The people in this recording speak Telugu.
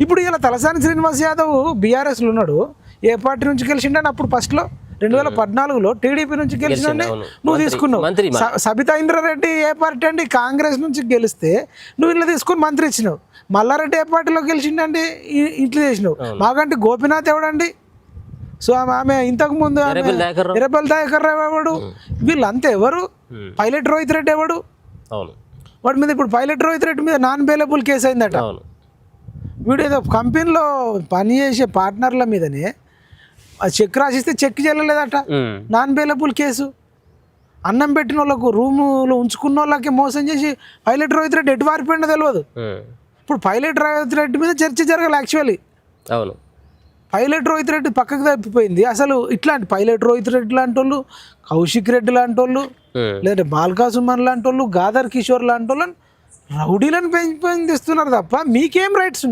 ఇప్పుడు ఇలా తలసాని శ్రీనివాస్ యాదవ్ బీఆర్ఎస్లో ఉన్నాడు, ఏ పార్టీ నుంచి గెలిచిండని అప్పుడు ఫస్ట్లో 2014లో టీడీపీ నుంచి గెలిచిండే నువ్వు తీసుకున్నావు. సబితా ఇంద్రారెడ్డి ఏ పార్టీ అండి, కాంగ్రెస్ నుంచి గెలిస్తే నువ్వు ఇట్లా తీసుకుని మంత్రి ఇచ్చినావు. మల్లారెడ్డి ఏ పార్టీలో గెలిచిండండి, ఇట్లా చేసినావు. మాకంటే గోపీనాథ్ ఎవడండి, సో ఆమె ఇంతకు ముందు ఎర్రబెల్ దయాకర్ రావు ఎవడు, వీళ్ళంతా ఎవరు, పైలట్ రోహిత్ రెడ్డి ఎవడు, వాడి మీద ఇప్పుడు పైలట్ రోహిత్ రెడ్డి మీద నాన్ బెయిలబుల్ కేసు అయిందట. వీడు ఏదో కంపెనీలో పనిచేసే పార్ట్నర్ల మీదనే చెక్ రాసిస్తే చెక్ చెల్లలేదట, నాన్ బెయిలబుల్ కేసు. అన్నం పెట్టిన వాళ్ళకు రూములో ఉంచుకున్న వాళ్ళకి మోసం చేసి పైలట్ రోహిత్ రెడ్డి ఎటు వారిపోయిందో తెలియదు. ఇప్పుడు పైలట్ రోహిత్ రెడ్డి మీద చర్చ జరగాలి యాక్చువల్లీ. అవును, పైలట్ రోహిత్ రెడ్డి పక్కకు తప్పిపోయింది. అసలు ఇట్లాంటి పైలట్ రోహిత్ రెడ్డి లాంటి వాళ్ళు, కౌశిక్ రెడ్డి లాంటి వాళ్ళు, లేదంటే బాల్కా సుమన్ లాంటి వాళ్ళు, గాదర్ కిషోర్ లాంటి వాళ్ళని రౌడీలను పెంచుకొని తెస్తున్నారు తప్ప మీకేం రైట్స్ ఉన్నాయి?